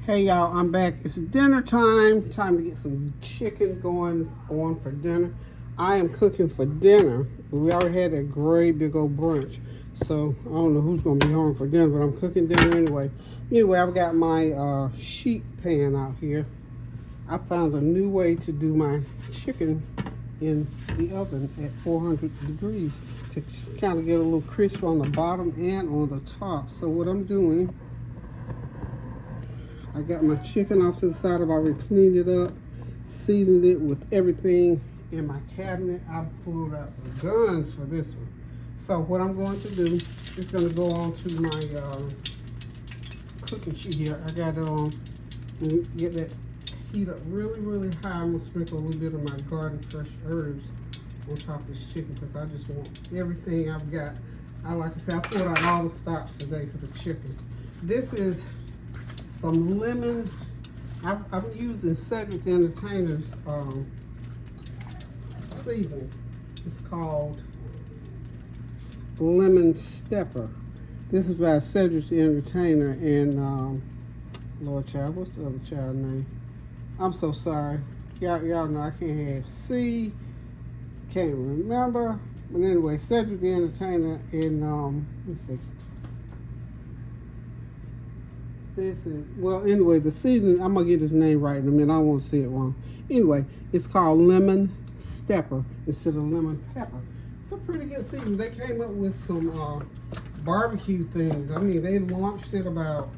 Hey y'all, I'm back. It's dinner time. Time to get some chicken going on for dinner. I am cooking for dinner. We already had that great big old brunch. So I don't know who's gonna be home for dinner, but I'm cooking dinner anyway. Anyway, I've got my sheet pan out here. I found a new way to do my chicken in the oven at 400 degrees to kind of get a little crisp on the bottom and on the top. So what I'm doing, I got my chicken off to the side. I've already cleaned it up, seasoned it with everything in my cabinet. I pulled out the guns for this one. So what I'm going to do is going to go on to my cooking sheet here. I got it on and get that heat up really, really high. I'm going to sprinkle a little bit of my garden fresh herbs on top of this chicken because I just want everything I've got. Like I said, I poured out all the stops today for the chicken. This is some lemon. I'm using Cedric the Entertainer's seasoning. It's called Lemon Stepper. This is by Cedric the Entertainer and Lord Child. What's the other child name? I'm so sorry. Y'all know I can't have C. Can't remember. But anyway, Cedric the Entertainer and let's see. This is, well, anyway, the seasoning, I'm going to get his name right in a minute. I don't want to say it wrong. Anyway, it's called Lemon Stepper instead of lemon pepper. It's a pretty good season. They came up with some barbecue things. I mean, they launched it about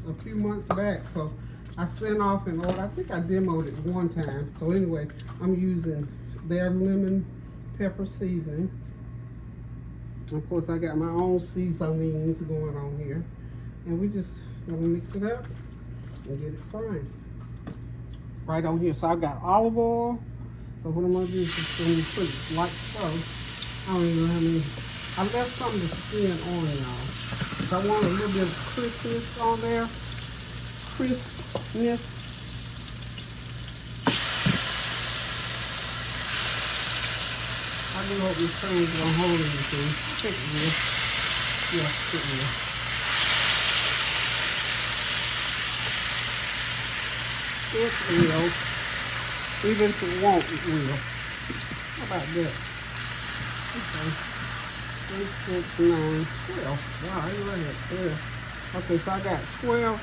a few months back. So I sent off an order. I think I demoed it one time. So anyway, I'm using their lemon pepper seasoning. Of course, I got my own seasonings going on here. And we just gonna mix it up and get it frying right on here. So I've got olive oil. So what I'm gonna do is just gonna put it like so. I don't even know how many. I left some of the skin on, y'all. So I want a little bit of crispness on there. Crispness. I do hope these things don't hold anything. Check this. Yeah, check this. It will. Even if it won't, it will. How about that? Okay. 3, 6, 9, 12. Wow, you right at 12. Okay, so I got 12.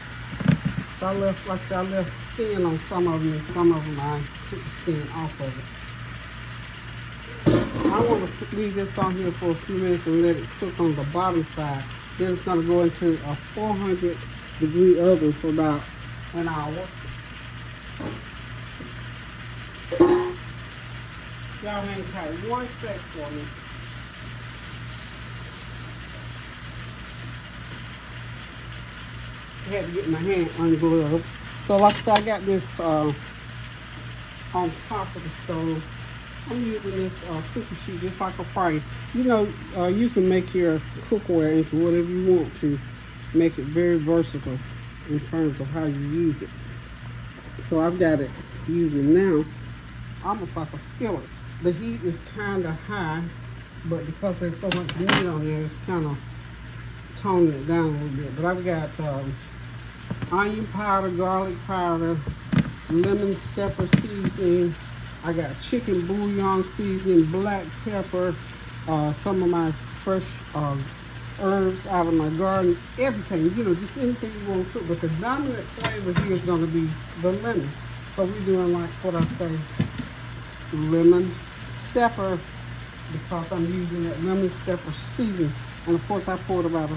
So I left, like I said, I left skin on some of them, and some of them I took the skin off of it. I want to leave this on here for a few minutes and let it cook on the bottom side. Then it's going to go into a 400 degree oven for about an hour. Y'all hang tight one sec for me. I had to get my hand ungloved. So like I said, I got this on top of the stove. I'm using this cookie sheet just like a fry. You know, you can make your cookware into whatever you want to. Make it very versatile in terms of how you use it. So I've got it using now almost like a skillet. The heat is kind of high, but because there's so much meat on there, it's kind of toning it down a little bit. But I've got onion powder, garlic powder, lemon stepper seasoning. I got chicken bouillon seasoning, black pepper, some of my fresh herbs out of my garden, everything, you know, just anything you want to cook. But the dominant flavor here is going to be the lemon. So we're doing like what I say, lemon stepper, because I'm using that lemon stepper seasoning. And of course I poured about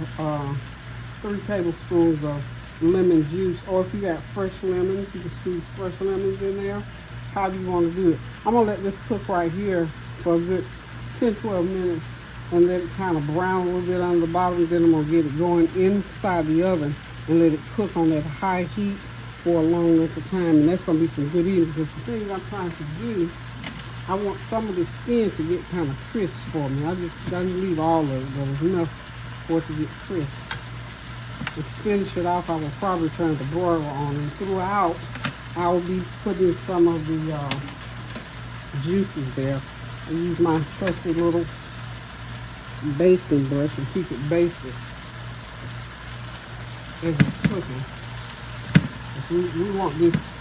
3 tablespoons of lemon juice, or if you got fresh lemons, you can squeeze fresh lemons in there, however you want to do it. I'm going to let this cook right here for a good 10-12 minutes and let it kind of brown a little bit on the bottom. Then I'm going to get it going inside the oven and let it cook on that high heat for a long length of time. And that's going to be some good eating, because the thing I'm trying to do, I want some of the skin to get kind of crisp for me. I just don't leave all of it, but it's enough for it to get crisp. To finish it off, I will probably turn the broiler on, and throughout I will be putting some of the juices there. I use my trusty little basting brush and keep it basted as it's cooking. We want this,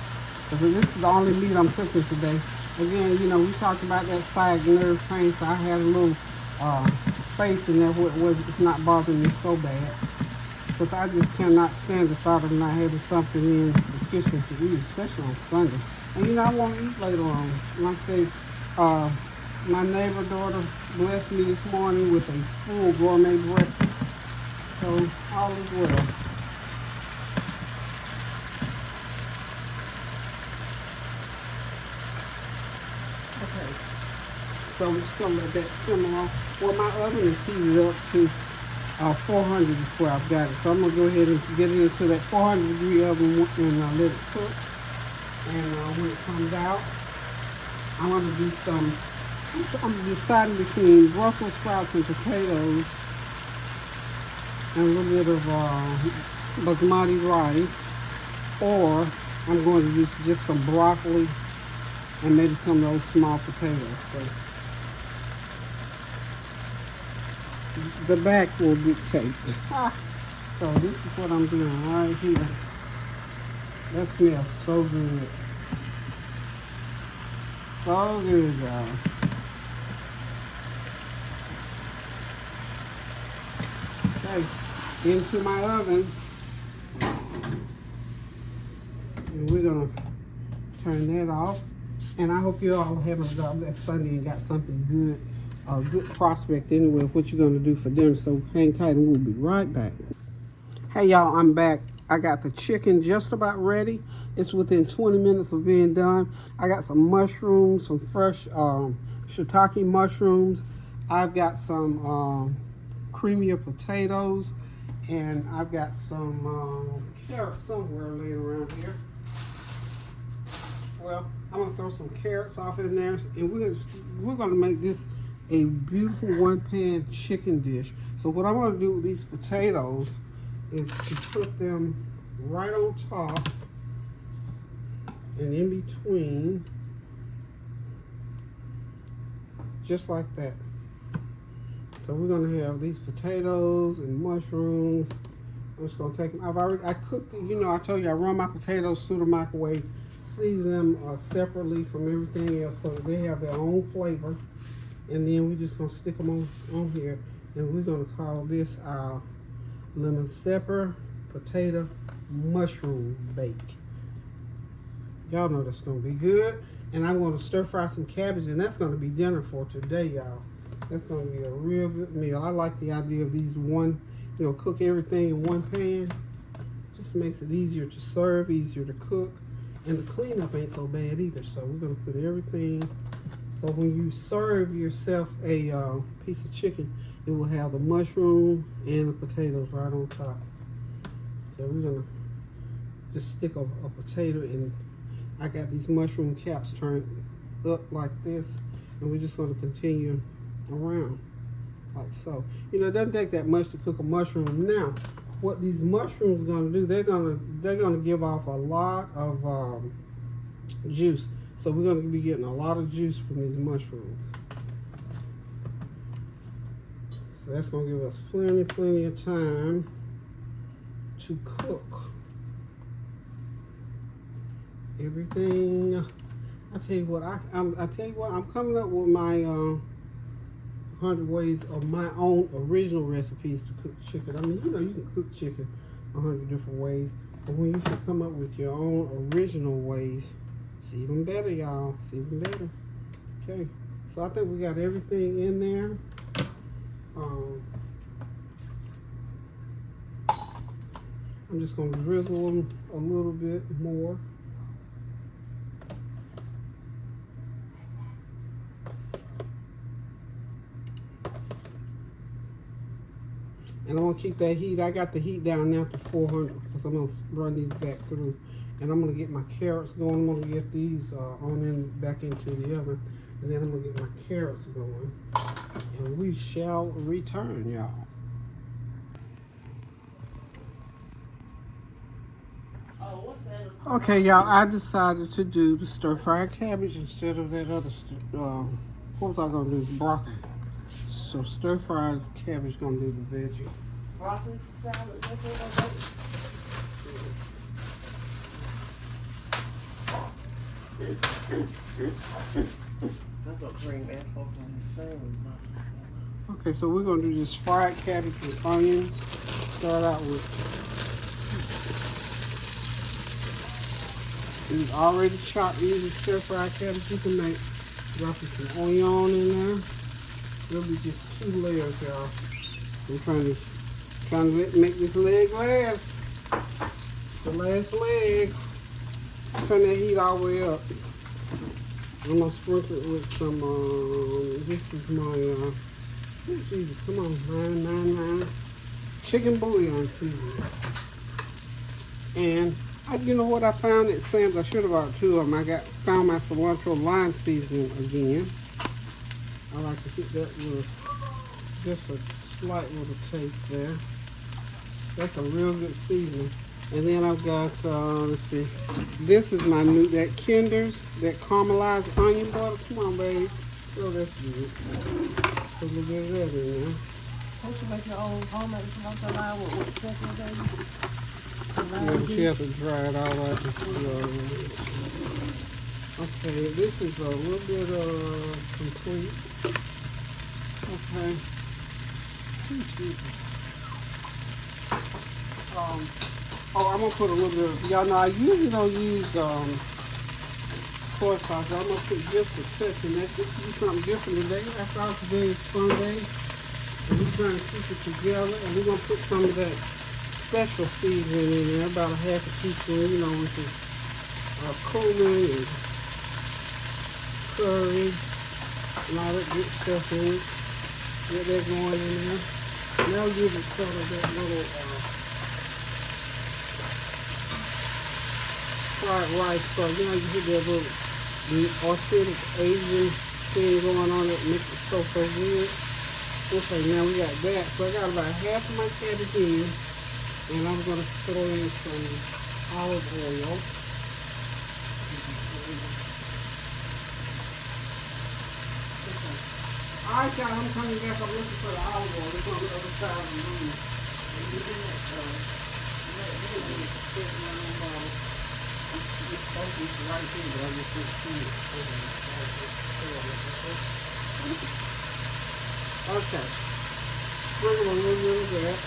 because this is the only meat I'm cooking today. Again, you know, we talked about that sagging and everything, so I had a little space in there where it's not bothering me so bad. Because I just cannot stand the thought of not having something in the kitchen to eat, especially on Sunday. And you know, I want to eat later on. Like I say, my neighbor daughter blessed me this morning with a full gourmet breakfast. So all is well. Okay. So I'm just gonna let that simmer on. Well, my oven is heated up to 400 is where I've got it. So I'm gonna go ahead and get it into that 400-degree oven and let it cook. And when it comes out, I'm gonna do some. I'm deciding between Brussels sprouts and potatoes and a little bit of Basmati rice, or I'm going to use just some broccoli and maybe some of those small potatoes. So the back will dictate. So this is what I'm doing right here. That smells so good. So good, y'all. Okay, into my oven. And we're gonna turn that off. And I hope you all having a that Sunday and got something good, a good prospect anyway of what you're gonna do for dinner. So hang tight and we'll be right back. Hey y'all, I'm back. I got the chicken just about ready. It's within 20 minutes of being done. I got some mushrooms, some fresh shiitake mushrooms. I've got some creamier potatoes, and I've got some carrots somewhere laying around here. Well, I'm gonna throw some carrots off in there, and we're gonna make this a beautiful one-pan chicken dish. So what I'm gonna do with these potatoes is to put them right on top and in between, just like that. So we're gonna have these potatoes and mushrooms. I'm just gonna take them. I cooked it, you know, I told you I run my potatoes through the microwave, season them separately from everything else so that they have their own flavor. And then we're just gonna stick them on here, and we're gonna call this our lemon pepper potato mushroom bake. Y'all know that's gonna be good. And I'm gonna stir fry some cabbage, and that's gonna be dinner for today, y'all. That's gonna be a real good meal. I like the idea of these cook everything in one pan. Just makes it easier to serve, easier to cook, and the cleanup ain't so bad either. So we're gonna put everything. So when you serve yourself a piece of chicken, it will have the mushroom and the potatoes right on top. So we're gonna just stick a potato in. I got these mushroom caps turned up like this, and we're just gonna continue around like so. You know, it doesn't take that much to cook a mushroom. Now, what these mushrooms are gonna do, they're gonna give off a lot of juice. So we're gonna be getting a lot of juice from these mushrooms. So that's gonna give us plenty of time to cook everything. I tell you what, I'm coming up with my 100 ways of my own original recipes to cook chicken. I mean, you know, you can cook chicken 100 different ways, but when you can come up with your own original ways, it's even better, y'all. It's even better. Okay, so I think we got everything in there. I'm just gonna drizzle them a little bit more. And I'm gonna keep that heat. I got the heat down now to 400 because I'm gonna run these back through. And I'm gonna get my carrots going. I'm gonna get these back into the oven. And then I'm gonna get my carrots going. And we shall return, y'all. Okay, y'all, I decided to do the stir-fried cabbage instead of that other, what was I gonna do? Broccoli. So stir-fried cabbage gonna do the veggie. Broccoli salad, that's what I I'm gonna bring that over on the same. Okay, so we're gonna do just fried cabbage with onions. Start out with these already chopped easy stir fried cabbage you can make. Dropping some onion in there. It'll be just 2 layers, y'all. I'm trying to make this leg last. The last leg. Turn that heat all the way up. I'm gonna sprinkle it with some. This is my. Oh, Jesus, come on, 999 chicken bouillon seasoning. And you know what I found at Sam's? I should have bought 2 of them. Found my cilantro lime seasoning again. I like to hit that with just a slight little taste there. That's a real good seasoning. And then I've got, let's see, this is my new, that Kinder's, that caramelized onion butter. Come on, babe. Oh, that's good. Put a little bit of that in there. Don't you make your own homemade cilantro lime with pepper, baby? Yeah, but you have to dry it all out. Okay, this is a little bit complete. Okay. Oh, I'm gonna put a little bit of, y'all know I usually don't use soy sauce. I'm gonna put just a touch in that. This is something different today. After all today's Sunday, and we're trying to keep it together, and we're gonna put some of that special seasoning in there, about a half a teaspoon, you know, which is cumin and curry and all that good stuff in it. Get that going in there. And that'll give it sort of that little fried rice stuff. You know, you get that little authentic Asian thing going on that makes it so good. Okay, now we got that. So I got about half of my cabbage in. And I'm going to throw in some olive oil. Okay. All right, y'all, I'm coming back. I'm looking for the olive oil. It's on the other side of the room. It's supposed to be right here, but I just can't see it. Okay. Sprinkle a little bit of that.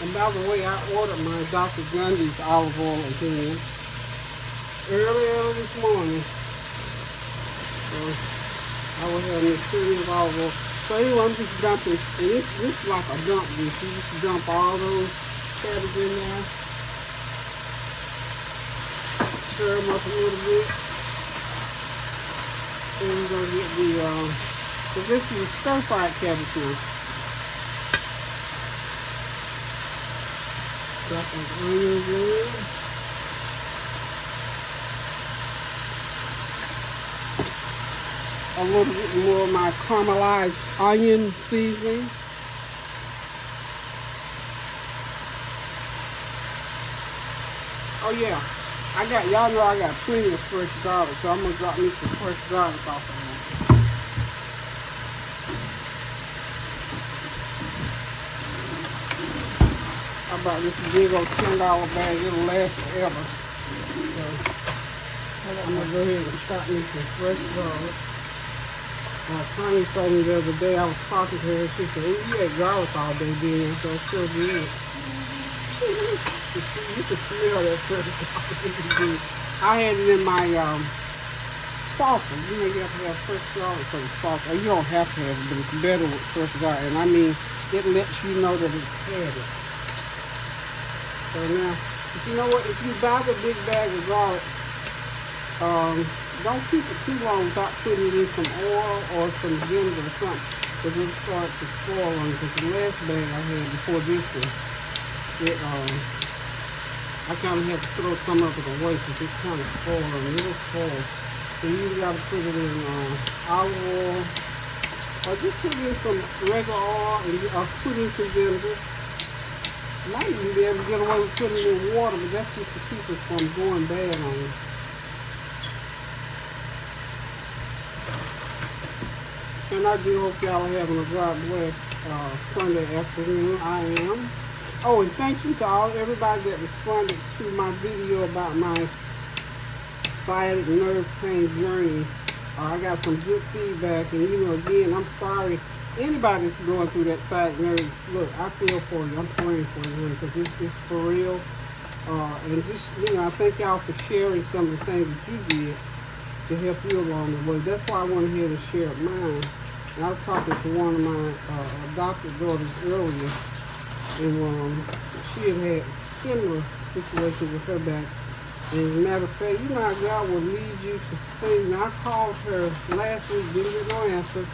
And by the way, I ordered my Dr. Gundy's olive oil again earlier this morning. So I was having a stream of olive oil. So anyway, I'm just dumping, and this is like a dump dish. You just dump all those cabbage in there. Stir them up a little bit. Then we're going to get the, because this is a stir-fried cabbage now. Got some onions in. A little bit more of my caramelized onion seasoning. Oh yeah, y'all know I got plenty of fresh garlic, so I'm gonna drop me some fresh garlic off of that. I bought this big old $10 bag. It'll last forever. So I'm gonna go ahead and chop me some fresh garlic. Connie told me the other day, I was talking to her, she said, "You ate garlic all day, didn't you?" So it's so good. You can smell that fresh garlic. I had it in my salsa. You know, you have to have fresh garlic for the salsa. Or you don't have to have it, but it's better with fresh garlic. And I mean, it lets you know that it's had it. So now, you know what, if you buy the big bag of garlic, don't keep it too long without putting it in some oil or some vinegar or something, because it'll start to spoil on it. Because the last bag I had before this one, I kind of had to throw some of it away because it kind of spoiled on it. It'll spoil. So you got to put it in olive oil, or just put it in some regular oil, and put it in some vinegar. Might even be able to get away with putting it in water, but that's just to keep it from going bad on you. And I do hope y'all are having a God bless Sunday afternoon. I am. Oh, and thank you to everybody that responded to my video about my sciatic nerve pain journey. I got some good feedback, and again, I'm sorry. Anybody that's going through that sciatic nerve, look, I feel for you. I'm praying for you because it's for real. And just, I thank y'all for sharing some of the things that you did to help you along the way. That's why I wanted here to share mine. And I was talking to one of my adopted daughters earlier, and she had similar situation with her back. And as a matter of fact, how God will lead you to things. And I called her last week, didn't get no answer.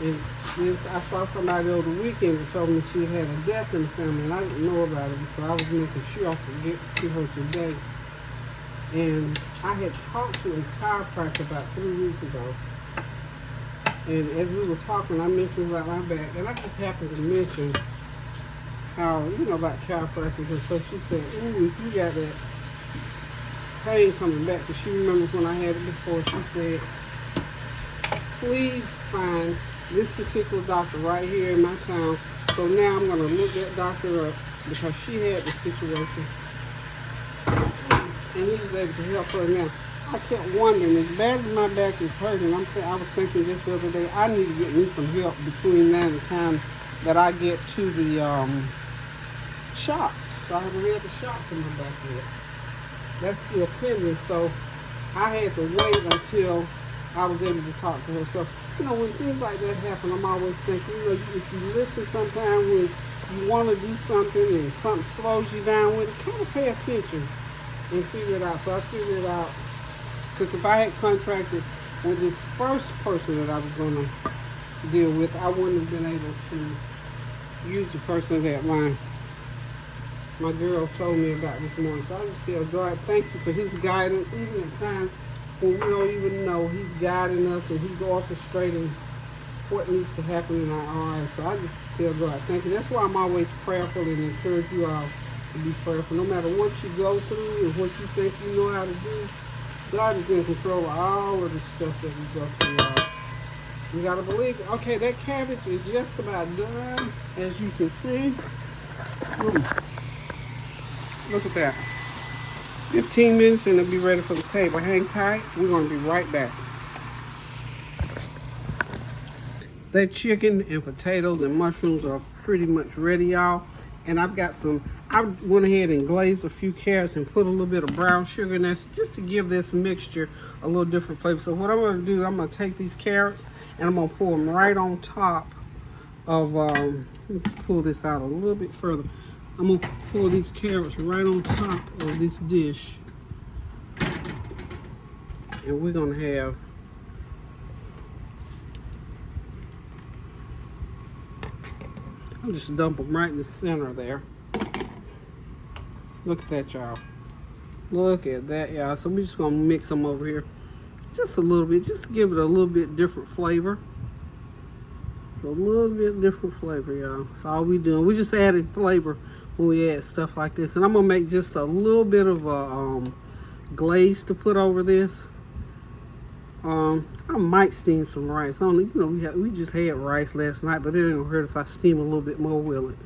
And then I saw somebody over the weekend that told me she had a death in the family, and I didn't know about it. So I was making sure I could get to her today. And I had talked to a chiropractor about 3 weeks ago. And as we were talking, I mentioned about my back. And I just happened to mention how, about chiropractors. And so she said, ooh, if you got that pain coming back, because she remembers when I had it before, she said, please find this particular doctor right here in my town. So now I'm going to look that doctor up because she had the situation. And he was able to help her. Now, I kept wondering, as bad as my back is hurting, I was thinking just the other day, I need to get me some help between now and the time that I get to the shots. So I haven't had the shots in my back yet. That's still pending, so I had to wait until I was able to talk to her. So, when things like that happen, I'm always thinking, if you listen sometime when you want to do something and something slows you down with it, kind of pay attention and figure it out. So I figured it out, because if I had contracted with this first person that I was going to deal with, I wouldn't have been able to use the person that my girl told me about this morning. So I just tell God, thank you for his guidance, even at times when we don't even know. He's guiding us and he's orchestrating what needs to happen in our lives. So I just tell God, thank you. That's why I'm always prayerful and encourage you all to be prayerful. No matter what you go through and what you think you know how to do, God is in control of all of the stuff that we go through, y'all. We got to believe it. Okay, that cabbage is just about done, as you can see. Look at that. 15 minutes and it'll be ready for the table. Hang tight. We're going to be right back. That chicken and potatoes and mushrooms are pretty much ready, y'all. And I've got I went ahead and glazed a few carrots and put a little bit of brown sugar in there just to give this mixture a little different flavor. So what I'm going to do, I'm going to take these carrots and I'm going to pour them right on top of, let me pull this out a little bit further. I'm going to pour these carrots right on top of this dish. And we're going to have I'll just dump them right in the center there. Look at that, y'all. Look at that, y'all. So we're just going to mix them over here just a little bit, just to give it a little bit different flavor. It's a little bit different flavor, y'all. That's all we doing. We just adding flavor when we add stuff like this. And I'm going to make just a little bit of a glaze to put over this. I might steam some rice. I don't know, we just had rice last night, but it ain't gonna hurt if I steam a little bit more, will it?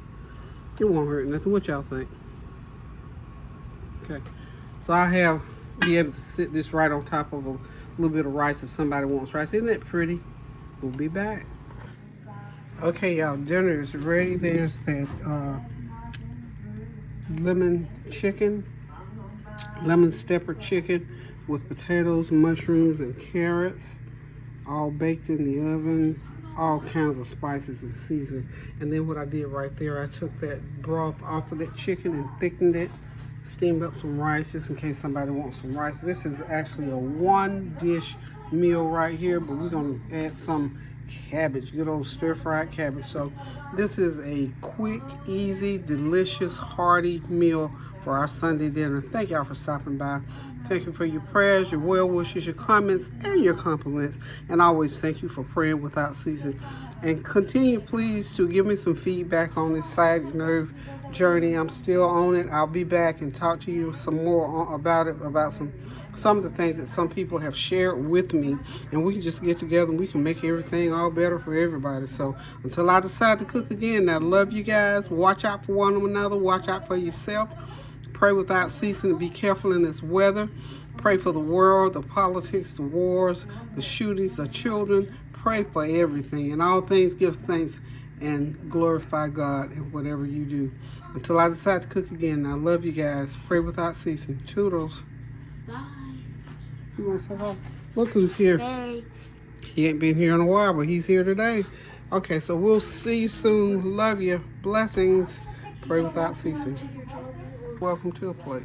It won't hurt nothing. What y'all think? Okay, so I be able to sit this right on top of a little bit of rice if somebody wants rice. Isn't that pretty? We'll be back. Okay, y'all, dinner is ready. There's that lemon stepper chicken with potatoes, mushrooms, and carrots, all baked in the oven, all kinds of spices and seasoning. And then what I did right there, I took that broth off of that chicken and thickened it, steamed up some rice just in case somebody wants some rice. This is actually a one-dish meal right here, but we're gonna add some cabbage, good old stir-fried cabbage. So this is a quick, easy, delicious, hearty meal for our Sunday dinner. Thank y'all for stopping by. Thank you for your prayers, your well wishes, your comments, and your compliments. And always thank you for praying without ceasing. And continue, please, to give me some feedback on this sciatic nerve journey. I'm still on it. I'll be back and talk to you some more about it, about some of the things that some people have shared with me, and we can just get together and we can make everything all better for everybody. So until I decide to cook again, I love you guys. Watch out for one another. Watch out for yourself. Pray without ceasing to be careful in this weather. Pray for the world, the politics, the wars, the shootings, the children. Pray for everything. In all things, give thanks and glorify God in whatever you do. Until I decide to cook again, I love you guys. Pray without ceasing. Toodles. Bye. You want to say hi? Look who's here. Hey. He ain't been here in a while, but he's here today. Okay, so we'll see you soon. Love you. Blessings. Pray without ceasing. Welcome to a plate.